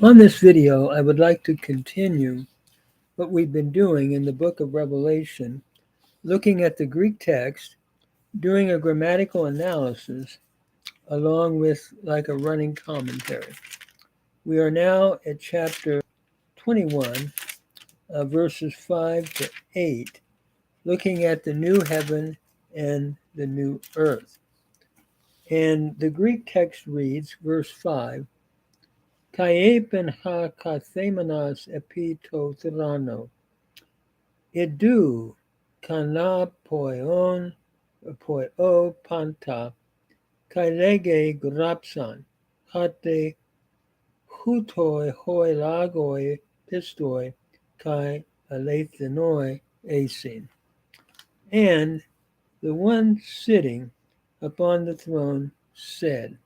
On this video, I would like to continue what we've been doing in the book of Revelation, looking at the Greek text, doing a grammatical analysis, along with like a running commentary. We are now at chapter 21, verses 5 to 8, looking at the new heaven and the new earth. And the Greek text reads, verse 5, Kaiepen ha kathemenas epi to thrano, Idu kana poio panta kailege grapsan hate hutoi hoi lagoi pistoi kai alethanoi asin. And the one sitting upon the throne said,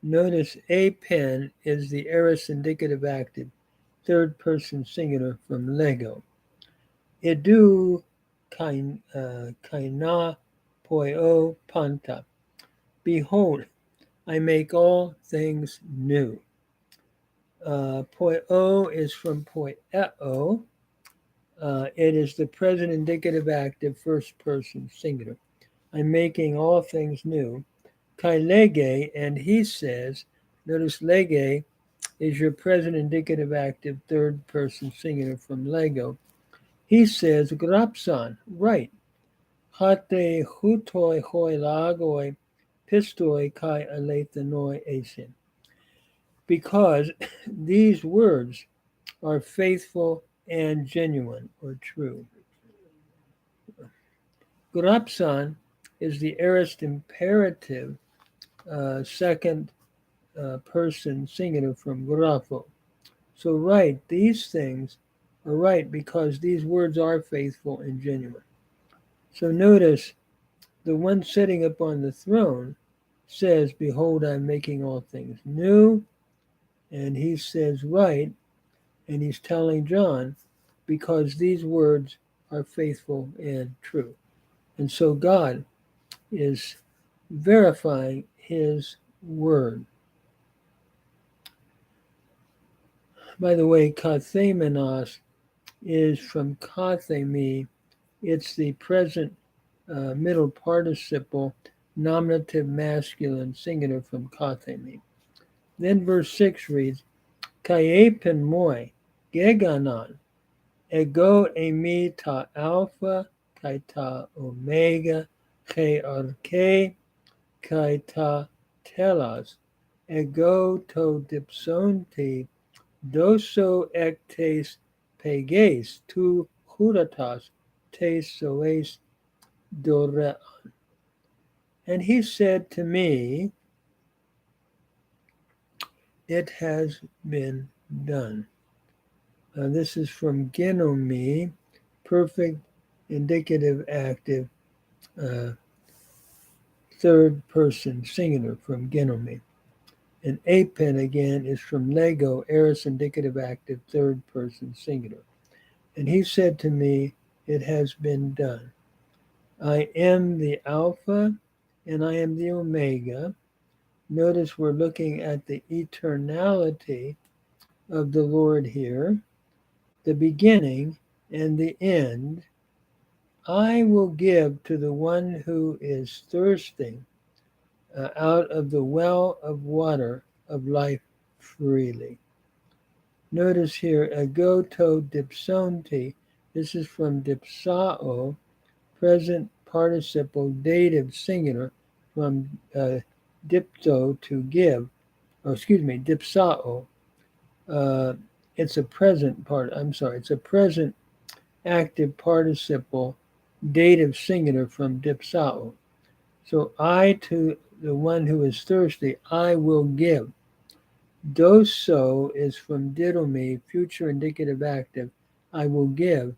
notice a pen is the aorist indicative active, third person singular from Lego. Idu kaina poio panta. Behold, I make all things new. Poio is from poieo. It is the present indicative active, first person singular. I'm making all things new. Kai lege, and he says, notice lege is your present indicative active, third person singular from Lego. He says, grapsan, right. Hate hutoi hoi lagoi pistoi kai alethanoi asin. Because these words are faithful and genuine or true. Grapsan is the aorist imperative, second person singular from grapho. So right, these things are right because these words are faithful and genuine. So notice the one sitting upon the throne says, behold, I'm making all things new. And he says, right. And he's telling John, because these words are faithful and true. And so God is verifying his word. By the way, kathemenos is from kathemi. It's the present middle participle nominative masculine singular from kathemi. Then verse 6 reads, Kaiepen moi, geganon, ego emi ta alpha, kai ta omega, kai arche, kai ta telos, ego to dipsonti, doso ectes peges, tu huratas, tes soes dorean. And he said to me, it has been done. This is from genomi, perfect indicative active, third person singular from genomi. And apen again is from Lego, aorist indicative active, third person singular. And he said to me, it has been done. I am the Alpha and I am the Omega. Notice we're looking at the eternality of the Lord here, the beginning and the end. I will give to the one who is thirsting out of the well of water of life freely. Notice here, agoto dipsonti. This is from dipsao, present participle dative singular, from dipto to give, or excuse me, dipsao. It's a present part. It's a present active participle dative singular from dipsao. So I to the one who is thirsty, I will give. Doso is from didomi, future indicative active. I will give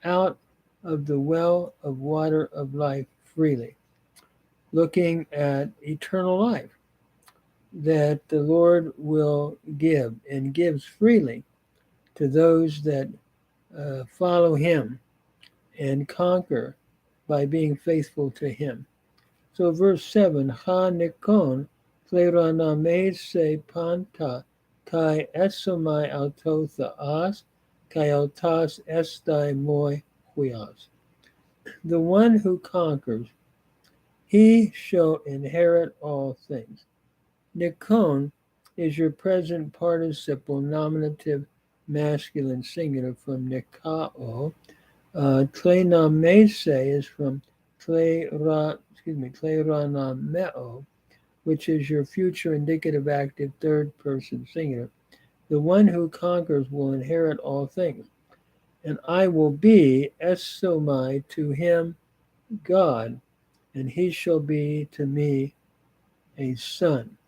out of the well of water of life freely. Looking at eternal life that the Lord will give and gives freely to those that follow him and conquer by being faithful to him. So verse 7, Ha nikon fleraname se panta kai esomai autothaas, kai autas estai moi huias. The one who conquers, he shall inherit all things. Nikon is your present participle nominative masculine singular from nikao. Tlenamese is from tleranameo, which is your future indicative active third person singular. The one who conquers will inherit all things. And I will be esomai to him God, and he shall be to me a son.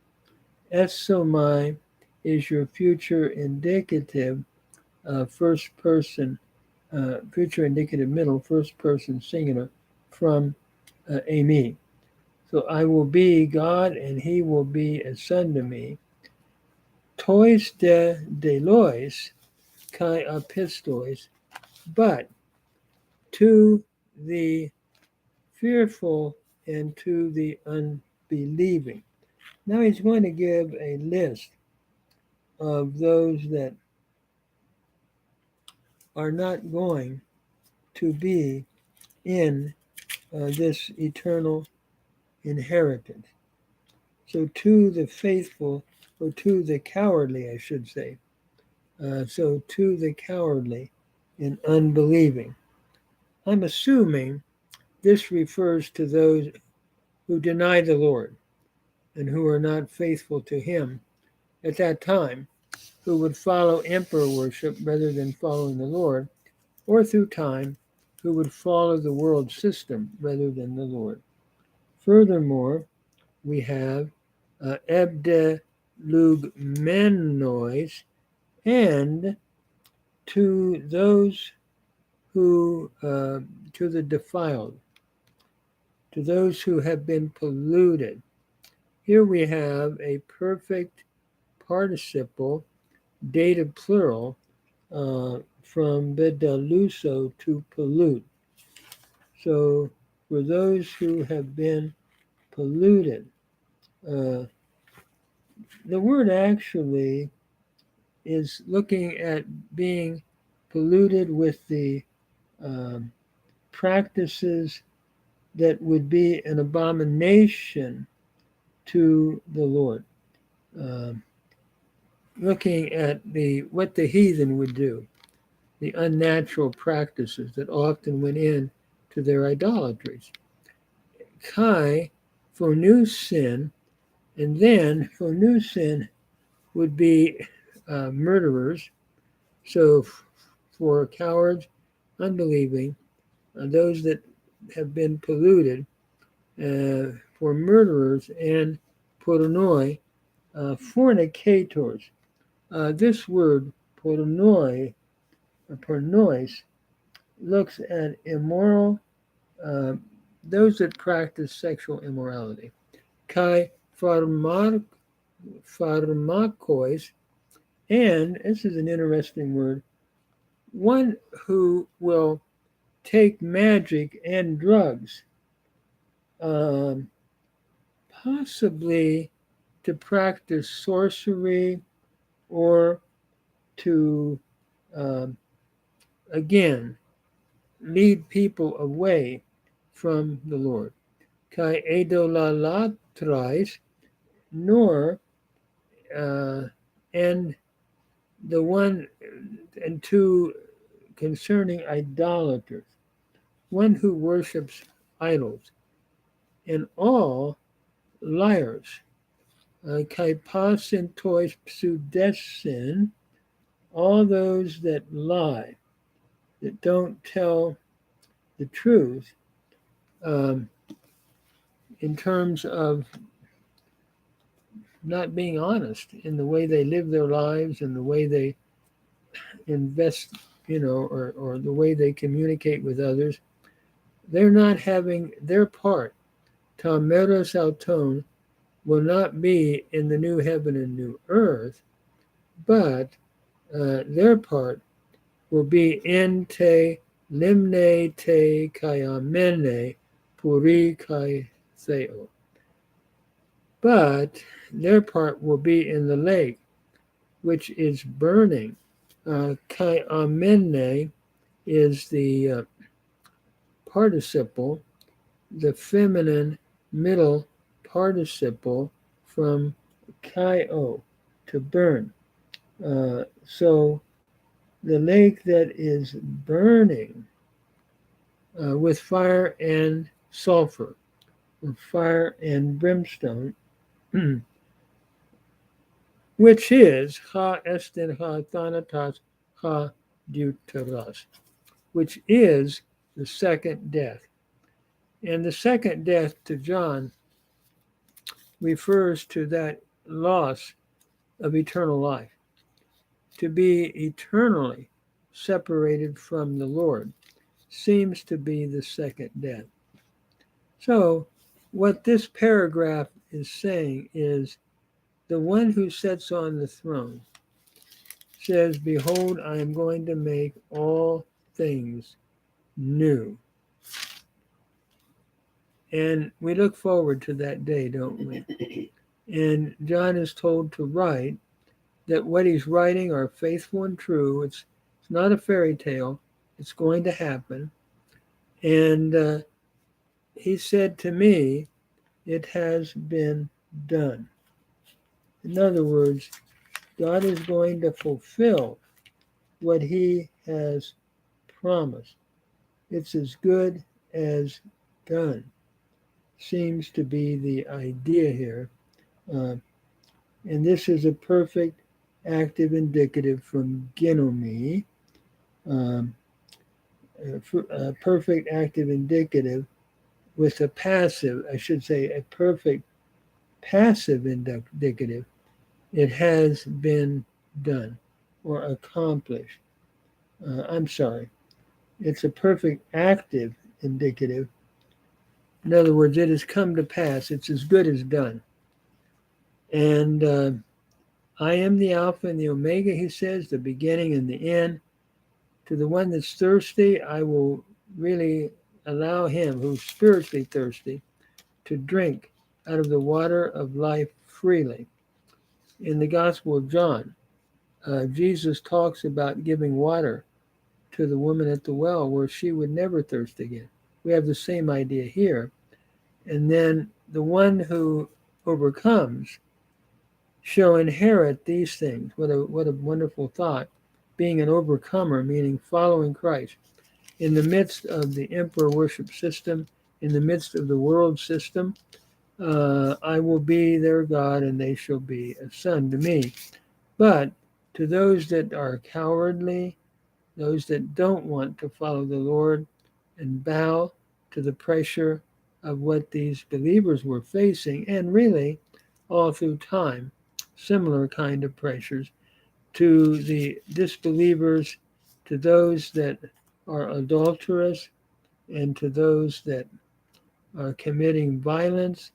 Esomai is your future indicative first person, future indicative middle first person singular from Amy. So I will be God, and he will be a son to me. Tois de delois kai apistois, but to the fearful and to the unbelieving. Now he's going to give a list of those that are not going to be in this eternal inheritance. So to the faithful, or to the cowardly, I should say. So to the cowardly and unbelieving. I'm assuming this refers to those who deny the Lord and who are not faithful to him at that time, who would follow emperor worship rather than following the Lord, or through time, who would follow the world system rather than the Lord. Furthermore, we have ebde lugmenois, and to those who, to the defiled, to those who have been polluted. Here we have a perfect participle, dative plural, from bedaluso, to pollute. So for those who have been polluted, the word actually is looking at being polluted with the practices that would be an abomination to the Lord. Looking at what the heathen would do, the unnatural practices that often went in to their idolatries. Kai, for new sin, and then for new sin would be murderers. So for cowards, unbelieving, those that have been polluted, for murderers, and pornoi, fornicators. This word pornoi, or pornois, looks at immoral, those that practice sexual immorality. Kai pharmakois, and this is an interesting word, one who will take magic and drugs, possibly to practice sorcery or to, again, lead people away from the Lord. Kai idolalatrais, nor, and the one and two concerning idolaters, one who worships idols, and all liars. Kai pasintois pseudesin, all those that lie, that don't tell the truth, in terms of not being honest in the way they live their lives and the way they invest, or the way they communicate with others. They're not having their part. Tameros auton will not be in the new heaven and new earth, but their part will be in te limne te kayamene puri kai theo. But their part will be in the lake which is burning. Kai amene is the participle, the feminine middle participle from kaio, to burn. So the lake that is burning with fire and sulfur, with fire and brimstone, which is ha estin ha thanatos ha deuteros, which is the second death. And the second death to John refers to that loss of eternal life, to be eternally separated from the Lord seems to be the second death. So, what this paragraph is saying is the one who sits on the throne says, "Behold, I am going to make all things new." And we look forward to that day, don't we? And John is told to write that what he's writing are faithful and true. It's not a fairy tale. It's going to happen. And he said to me, it has been done. In other words, God is going to fulfill what he has promised. It's as good as done, seems to be the idea here. And this is a perfect active indicative from Ginomi, a perfect active indicative with a passive, I should say, a perfect passive indicative. It has been done or accomplished. I'm sorry. It's a perfect active indicative. In other words, it has come to pass. It's as good as done. And I am the Alpha and the Omega, he says, the beginning and the end. To the one that's thirsty, I will really allow him who's spiritually thirsty to drink out of the water of life freely. In the Gospel of John, Jesus talks about giving water to the woman at the well where she would never thirst again. We have the same idea here. And then the one who overcomes shall inherit these things. What a wonderful thought. Being an overcomer, meaning following Christ. In the midst of the emperor worship system, in the midst of the world system, I will be their God and they shall be a son to me. But to those that are cowardly, those that don't want to follow the Lord and bow to the pressure of what these believers were facing, and really all through time, similar kind of pressures, to the disbelievers, to those that are adulterous, and to those that are committing violence,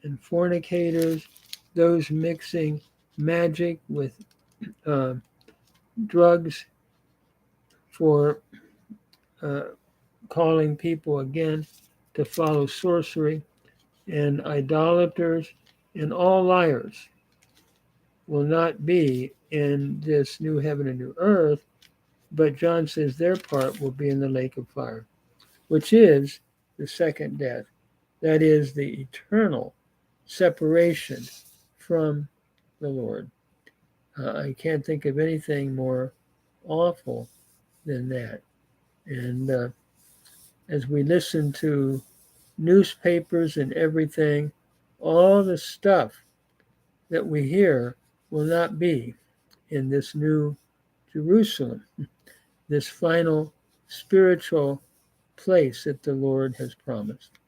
and fornicators, those mixing magic with drugs for calling people again to follow sorcery, and idolaters, and all liars will not be in this new heaven and new earth, but John says their part will be in the lake of fire, which is the second death. That is the eternal separation from the Lord. I can't think of anything more awful than that. And as we listen to newspapers and everything, all the stuff that we hear will not be in this new Jerusalem, this final spiritual place that the Lord has promised.